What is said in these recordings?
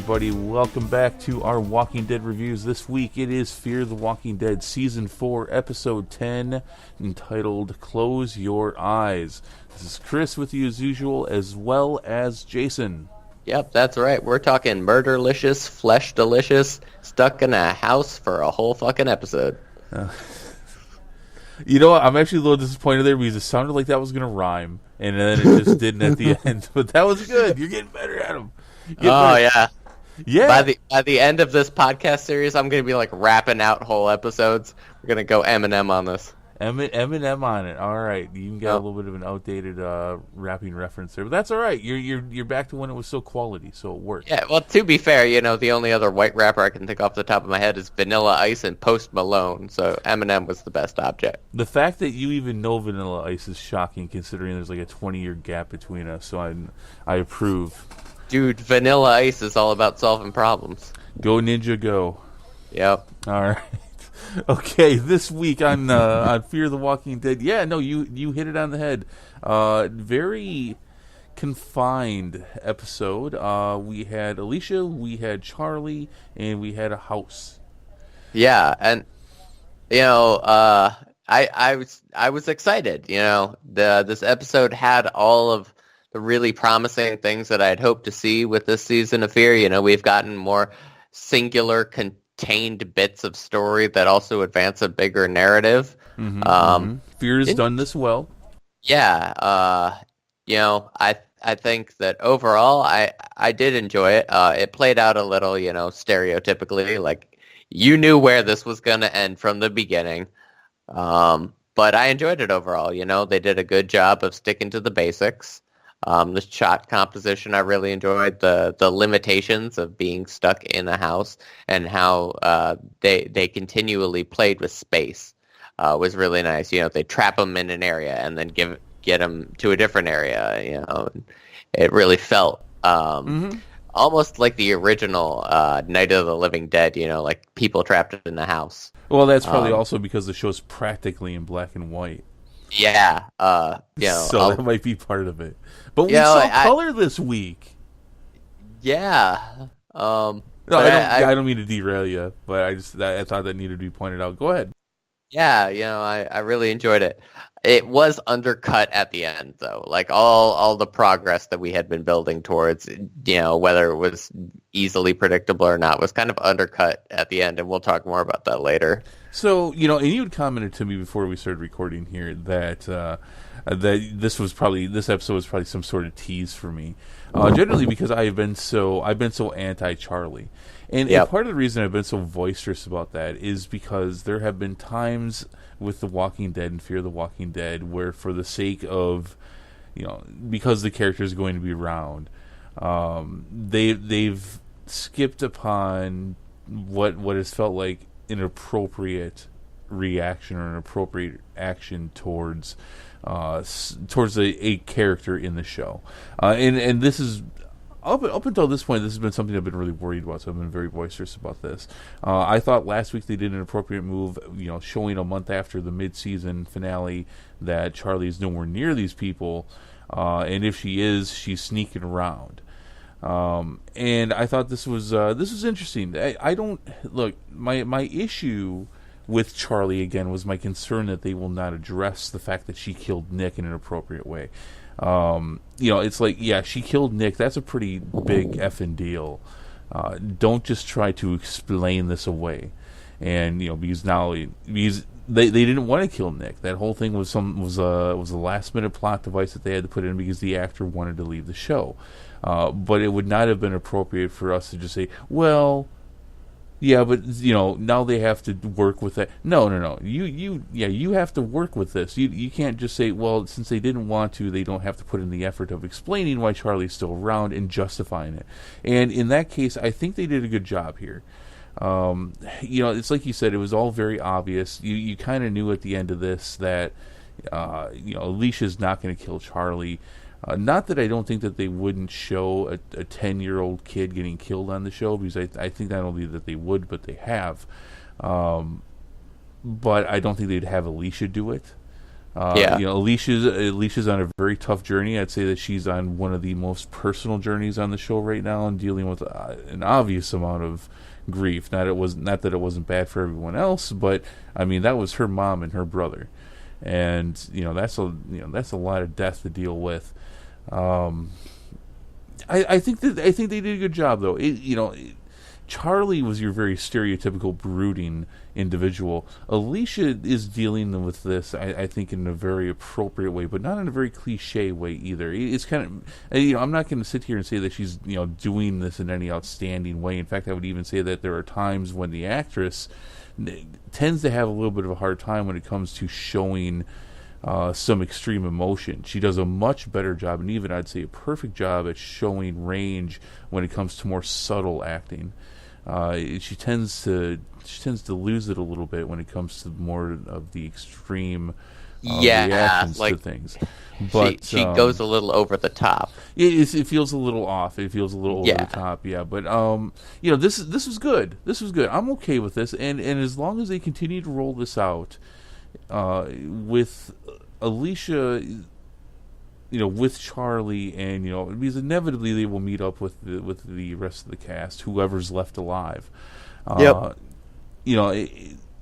everybody. Welcome back to our Walking Dead reviews. This week it is Fear the Walking Dead Season 4, Episode 10, entitled Close Your Eyes. This is Chris with you as usual, as well as Jason. Yep, that's right. We're talking murderlicious, flesh delicious, stuck in a house for a whole fucking episode. You know what? I'm actually a little disappointed there because it sounded like that was going to rhyme, and then it just didn't at the end. But that was good. You're getting better at them. Yeah. Yeah. By the end of this podcast series, I'm going to be like rapping out whole episodes. We're going to go Eminem on this. Eminem on it. All right, you can get a little bit of an outdated rapping reference there, but that's all right. You're back to when it was so quality, so it worked. Yeah, well, to be fair, the only other white rapper I can think off the top of my head is Vanilla Ice and Post Malone. So Eminem was the best object. The fact that you even know Vanilla Ice is shocking, considering there's like a 20-year gap between us. So I approve. Dude, Vanilla Ice is all about solving problems. Go Ninja, go. Yep. All right. Okay, this week on Fear the Walking Dead, you hit it on the head. Very confined episode. We had Alicia, we had Charlie, and we had a house. Yeah, and I was excited. This episode had all of the really promising things that I'd hoped to see with this season of Fear. We've gotten more singular contained bits of story that also advance a bigger narrative. Fear has done this well. Yeah, I think that overall I did enjoy it. It played out a little, stereotypically, like you knew where this was going to end from the beginning. But I enjoyed it overall. They did a good job of sticking to the basics. The shot composition I really enjoyed. The limitations of being stuck in a house and how they continually played with space was really nice. They trap them in an area and then get them to a different area. It really felt almost like the original Night of the Living Dead. Like people trapped in the house. Well, that's probably also because the show's practically in black and white. Yeah, so that might be part of it. But we saw color this week. Yeah. No, I don't mean to derail you, but I thought that needed to be pointed out. Go ahead. Yeah, I really enjoyed it. It was undercut at the end, though. Like all the progress that we had been building towards, whether it was easily predictable or not, was kind of undercut at the end, and we'll talk more about that later. So, and you had commented to me before we started recording here that this episode was probably some sort of tease for me. Generally because I've been so anti-Charlie. And part of the reason I've been so boisterous about that is because there have been times with The Walking Dead and Fear the Walking Dead where, for the sake of, because the character is going to be around, they've skipped upon what has felt like an appropriate reaction or an appropriate action towards a character in the show, and this is up until this point. This has been something I've been really worried about, so I've been very boisterous about this. I thought last week they did an appropriate move, showing a month after the mid-season finale that Charlie is nowhere near these people, and if she is, she's sneaking around. And I thought this was interesting. I don't look, my issue with Charlie again was my concern that they will not address the fact that she killed Nick in an appropriate way. It's like, yeah, she killed Nick. That's a pretty big effing deal. Don't just try to explain this away. And because they didn't want to kill Nick. That whole thing was a last minute plot device that they had to put in because the actor wanted to leave the show. But it would not have been appropriate for us to just say, well, yeah, but now they have to work with that. No. You have to work with this. You can't just say, well, since they didn't want to, they don't have to put in the effort of explaining why Charlie's still around and justifying it. And in that case, I think they did a good job here. It's like you said, it was all very obvious. You kind of knew at the end of this that Alicia's not going to kill Charlie. Not that I don't think that they wouldn't show a 10-year-old kid getting killed on the show, because I think not only that they would, but they have. But I don't think they'd have Alicia do it. Yeah. Alicia's on a very tough journey. I'd say that she's on one of the most personal journeys on the show right now, and dealing with an obvious amount of grief. Not that it wasn't bad for everyone else, but I mean that was her mom and her brother, and that's a lot of death to deal with. I think they did a good job though. Charlie was your very stereotypical brooding individual. Alicia is dealing with this, I think, in a very appropriate way, but not in a very cliche way either. It's kind of, I'm not going to sit here and say that she's, doing this in any outstanding way. In fact, I would even say that there are times when the actress tends to have a little bit of a hard time when it comes to showing some extreme emotion. She does a much better job, and even I'd say a perfect job at showing range when it comes to more subtle acting. She tends to lose it a little bit when it comes to more of the extreme reactions to things. But she goes a little over the top. It feels a little off. It feels a little over the top. Yeah, but this was good. This was good. I'm okay with this, and as long as they continue to roll this out with Alicia, with Charlie, and because inevitably they will meet up with the rest of the cast, whoever's left alive. Yep.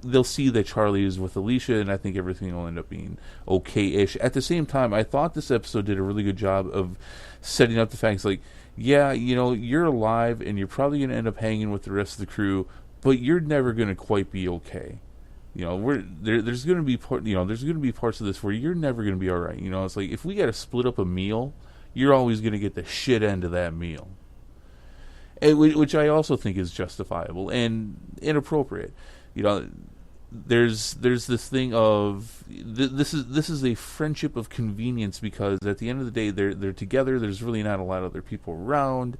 They'll see that Charlie is with Alicia, and I think everything will end up being okay-ish. At the same time, I thought this episode did a really good job of setting up the facts. Like, yeah, you're alive, and you're probably going to end up hanging with the rest of the crew, but you're never going to quite be okay. There's going to be parts of this where you're never going to be all right. It's like if we got to split up a meal, you're always going to get the shit end of that meal, which I also think is justifiable and inappropriate. There's this thing of this is a friendship of convenience, because at the end of the day they're together. There's really not a lot of other people around,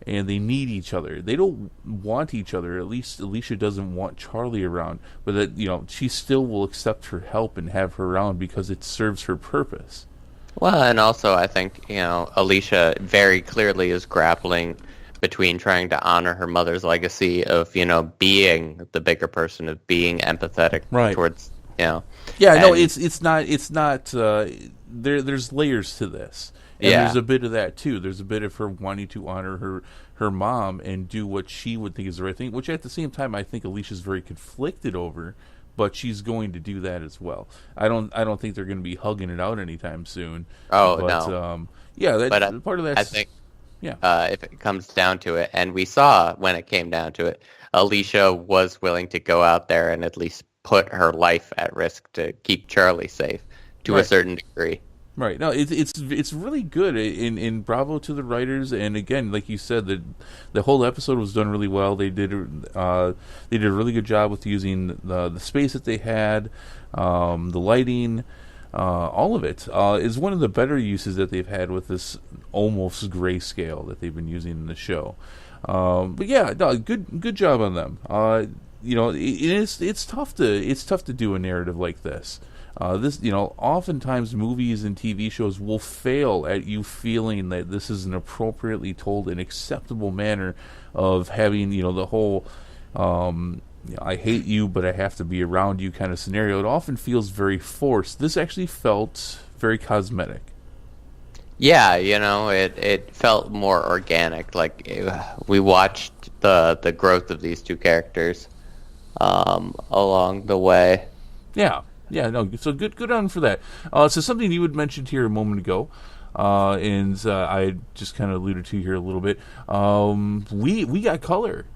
and they need each other. They don't want each other. At least Alicia doesn't want Charlie around, but that she still will accept her help and have her around because it serves her purpose. Well, and also I think Alicia very clearly is grappling between trying to honor her mother's legacy of being the bigger person, of being empathetic towards Yeah, no, it's not. There's layers to this. And there's a bit of that too. There's a bit of her wanting to honor her mom and do what she would think is the right thing, which at the same time I think Alicia's very conflicted over, but she's going to do that as well. I don't think they're going to be hugging it out anytime soon. Oh, but, no. But part of that. I think if it comes down to it, and we saw when it came down to it, Alicia was willing to go out there and at least put her life at risk to keep Charlie safe to a certain degree. Right. No, it's really good. In bravo to the writers, and again, like you said, the whole episode was done really well. They did a really good job with using the space that they had, the lighting, all of it is one of the better uses that they've had with this almost grayscale that they've been using in the show. But yeah, no, good job on them. It's tough to do a narrative like this. Oftentimes movies and TV shows will fail at you feeling that this is an appropriately told and acceptable manner of having, the whole, I hate you, but I have to be around you kind of scenario. It often feels very forced. This actually felt very cosmetic. Yeah, it felt more organic. Like we watched the growth of these two characters along the way. Yeah, no. So good on them for that. So something you had mentioned here a moment ago, and I just kind of alluded to here a little bit. We got color.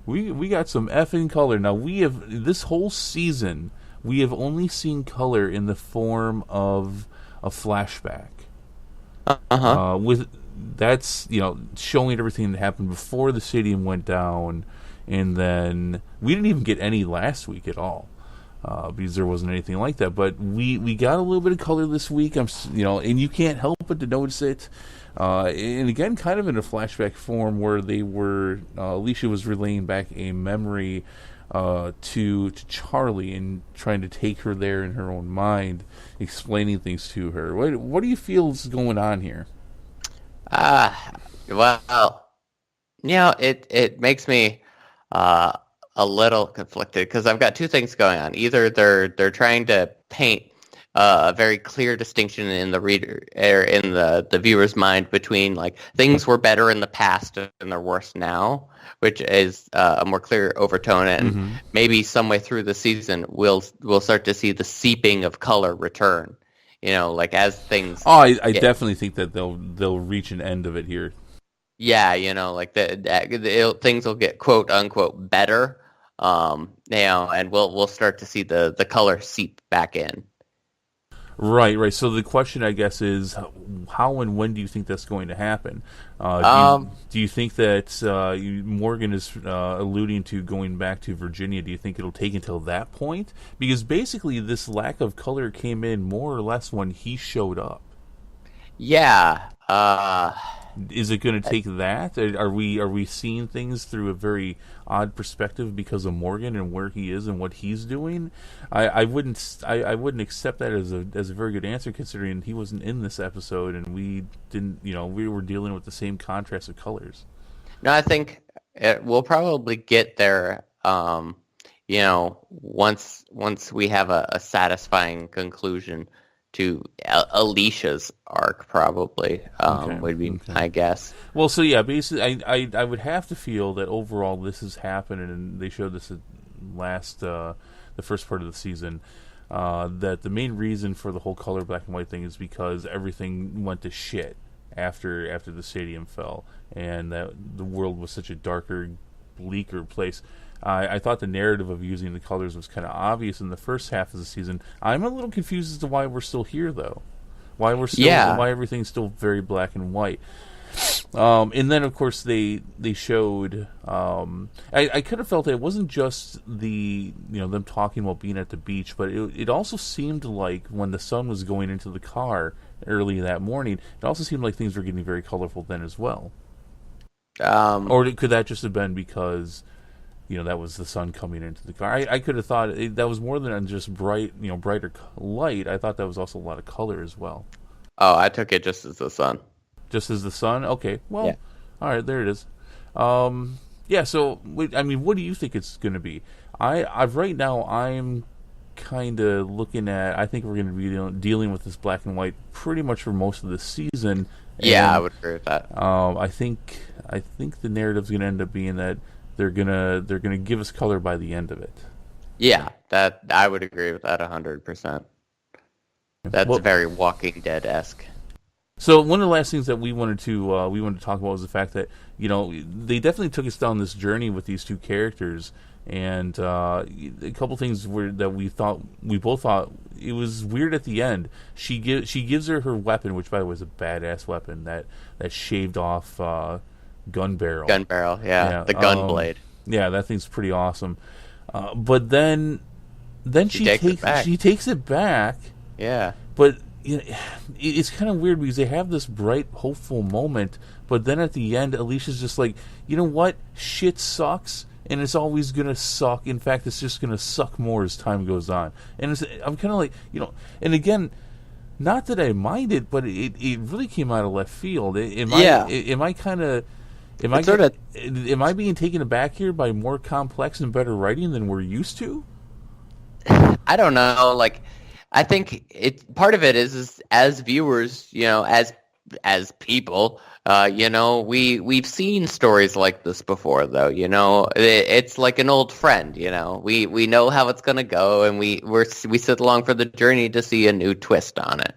We got some effing color. Now we have this whole season. We have only seen color in the form of a flashback. With that's showing everything that happened before the stadium went down, and then we didn't even get any last week at all. Because there wasn't anything like that, but we got a little bit of color this week. And you can't help but to notice it. And again, kind of in a flashback form, where they were Alicia was relaying back a memory to Charlie and trying to take her there in her own mind, explaining things to her. What do you feel is going on here? Well, it makes me a little conflicted, because I've got two things going on. Either they're trying to paint a very clear distinction in the reader or in the viewer's mind between like things were better in the past and they're worse now, which is a more clear overtone. And maybe some way through the season, we'll start to see the seeping of color return. Like as things. Oh, I definitely think that they'll reach an end of it here. Yeah, like things will get quote unquote better. And we'll start to see the color seep back in. Right. So the question, I guess, is how and when do you think that's going to happen? Do you think that Morgan is alluding to going back to Virginia? Do you think it'll take until that point? Because basically this lack of color came in more or less when he showed up. Yeah. Is it going to take that? Are we seeing things through a very odd perspective because of Morgan and where he is and what he's doing? I wouldn't accept that as a very good answer, considering he wasn't in this episode and we didn't. We were dealing with the same contrast of colors. No, I think we'll probably get there. Once we have a satisfying conclusion to Alicia's arc, probably would be my guess. Well, so yeah, basically, I would have to feel that overall this has happened, and they showed this at the first part of the season, that the main reason for the whole color black and white thing is because everything went to shit after the stadium fell, and that the world was such a darker, bleaker place. I thought the narrative of using the colors was kind of obvious in the first half of the season. I'm a little confused as to why we're still here, though. Why everything's still very black and white. And then, of course, they showed. I could have felt that it wasn't just them talking while being at the beach, but it also seemed like when the sun was going into the car early that morning, it also seemed like things were getting very colorful then as well. Or could that just have been because that was the sun coming into the car? I could have thought that was more than just brighter light. I thought that was also a lot of color as well. Oh, I took it just as the sun. Just as the sun? Okay. Well, yeah. All right, there it is. Yeah, so, I mean, what do you think it's going to be? Right now, I'm kind of looking at, I think we're going to be dealing with this black and white pretty much for most of the season. Yeah, I would agree with that. I think the narrative's going to end up being that they're gonna give us color by the end of it. Yeah, that I would agree with that 100%. That's very Walking Dead-esque. So one of the last things that we wanted to talk about was the fact that they definitely took us down this journey with these two characters, and a couple things that we both thought it was weird at the end. She gives her weapon, which by the way was a badass weapon, that shaved off gun barrel. Yeah, the gun blade. Yeah, that thing's pretty awesome. But then she takes it back. Yeah, but it's kind of weird because they have this bright, hopeful moment, but then at the end, Alicia's just like, you know what? Shit sucks, and it's always gonna suck. In fact, it's just gonna suck more as time goes on. And I'm kind of like, and again, not that I mind it, but it really came out of left field. Am I being taken aback here by more complex and better writing than we're used to? I don't know. Like, I think part of it is as viewers, as people, we've seen stories like this before, though. It's like an old friend. We know how it's gonna go, and we sit along for the journey to see a new twist on it.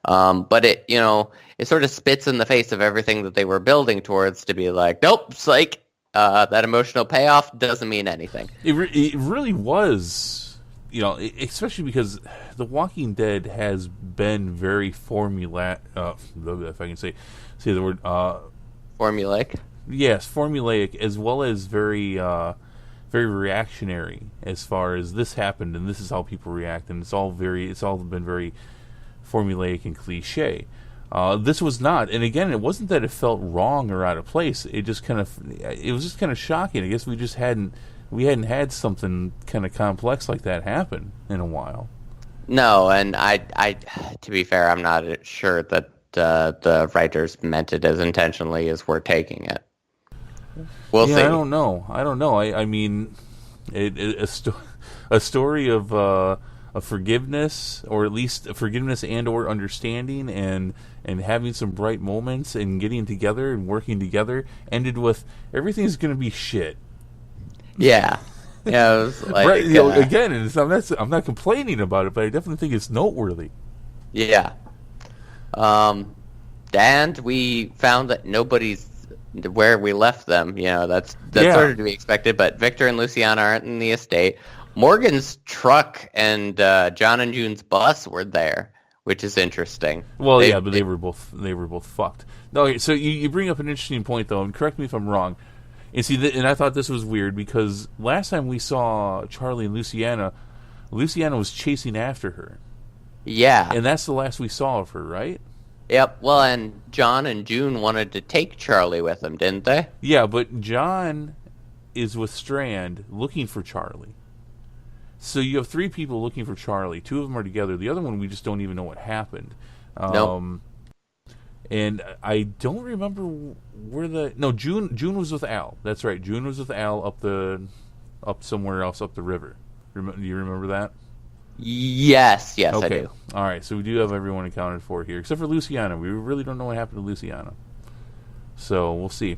But it sort of spits in the face of everything that they were building towards to be like, nope, psych. That emotional payoff doesn't mean anything. It really was. Especially because The Walking Dead has been very if I can say the word formulaic. Yes, formulaic, as well as very very reactionary as far as this happened and this is how people react, and it's all been very formulaic and cliche. This was not, and again, it wasn't that it felt wrong or out of place. It was just kind of shocking. I guess we hadn't had something kind of complex like that happen in a while. No, and I to be fair, I'm not sure that the writers meant it as intentionally as we're taking it. We'll see. I don't know. I mean, a story of a forgiveness, or at least a forgiveness and or understanding, and having some bright moments and getting together and working together, ended with everything's going to be shit. Yeah. Yeah, it was like, right, again, I'm not complaining about it, but I definitely think it's noteworthy. Yeah. And we found that nobody's where we left them. That's sort of to be expected. But Victor and Luciana aren't in the estate. Morgan's truck and John and June's bus were there, which is interesting. Well, but they were both fucked. No, so you bring up an interesting point though, and correct me if I'm wrong. And see, and I thought this was weird because last time we saw Charlie and Luciana was chasing after her. Yeah. And that's the last we saw of her, right? Yep. Well, and John and June wanted to take Charlie with them, didn't they? Yeah, but John is with Strand looking for Charlie. So you have 3 people looking for Charlie. 2 of them are together. The other one, we just don't even know what happened. Nope. And I don't remember where June was with Al. That's right. June was with Al up somewhere else up the river. Do you remember that? Yes, okay. I do. All right, so we do have everyone accounted for here, except for Luciana. We really don't know what happened to Luciana. So we'll see.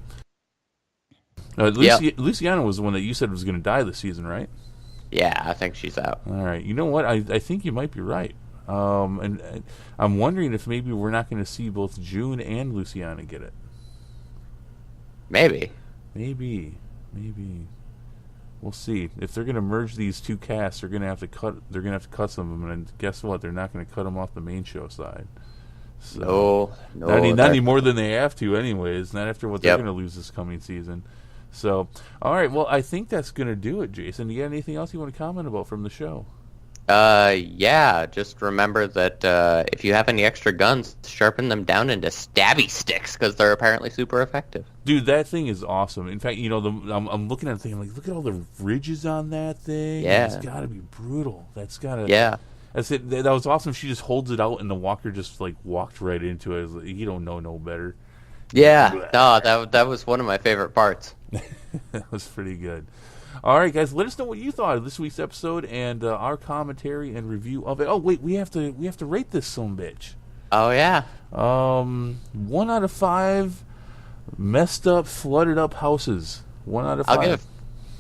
Luciana was the one that you said was going to die this season, right? Yeah, I think she's out. All right. You know what? I think you might be right. And I'm wondering if maybe we're not going to see both June and Luciana get it. Maybe. We'll see. If they're going to merge these 2 casts, they're going to have to cut some of them, and guess what? They're not going to cut them off the main show side. So, no. Not any more than they have to, anyways. Not after what they're going to lose this coming season. So, all right. Well, I think that's going to do it, Jason. Do you have anything else you want to comment about from the show? Yeah. Just remember that if you have any extra guns, sharpen them down into stabby sticks because they're apparently super effective. Dude, that thing is awesome. In fact, I'm looking at the thing. I'm like, look at all the ridges on that thing. Yeah, it's got to be brutal. That's got to. Yeah. That's it. That was awesome. She just holds it out, and the walker just walked right into it. Like, you don't know no better. Yeah. No, that was one of my favorite parts. That was pretty good. All right, guys, let us know what you thought of this week's episode and our commentary and review of it. Oh, wait, we have to rate this sumbitch. Oh yeah. 1 out of 5 messed up, flooded up houses. 1 out of 5. I'll give it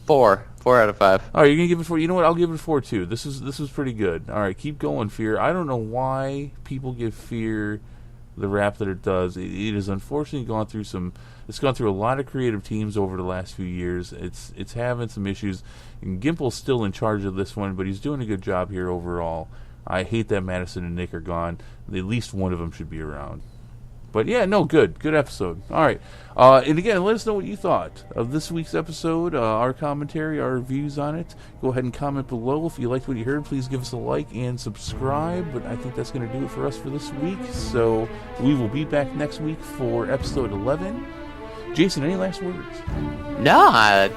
4. 4 out of 5. All right, you're gonna give it 4. You know what? I'll give it 4 too. This was pretty good. All right, keep going, Fear. I don't know why people give Fear the rap that it does. It has unfortunately gone through a lot of creative teams over the last few years. It's having some issues, and Gimple's still in charge of this one, but he's doing a good job here overall. I hate that Madison and Nick are gone. At least one of them should be around. But yeah, no, good episode. All right, and again, let us know what you thought of this week's episode, our commentary, our reviews on it. Go ahead and comment below. If you liked what you heard, please give us a like and subscribe. But I think that's going to do it for us for this week. So we will be back next week for episode 11. Jason, any last words? No,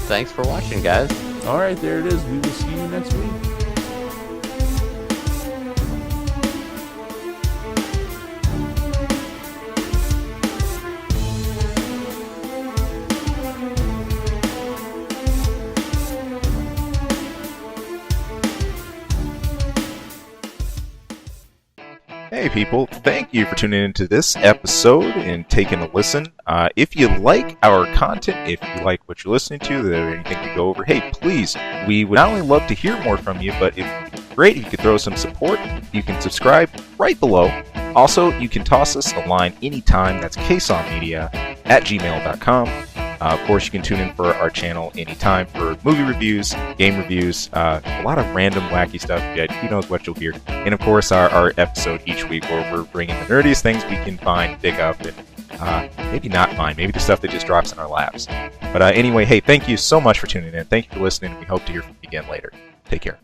thanks for watching, guys. All right, there it is. We will see you next week. Hey people, thank you for tuning into this episode and taking a listen. If you like our content, if you like what you're listening to, there anything we go over, hey, please, we would not only love to hear more from you, but if great if you could throw some support. You can subscribe right below. Also, you can toss us a line anytime. That's ksawmedia@gmail.com. Of course, you can tune in for our channel anytime for movie reviews, game reviews, a lot of random wacky stuff. Yeah, who knows what you'll hear. And of course, our episode each week where we're bringing the nerdiest things we can find, dig up, and maybe not find. Maybe the stuff that just drops in our laps. But anyway, hey, thank you so much for tuning in. Thank you for listening. We hope to hear from you again later. Take care.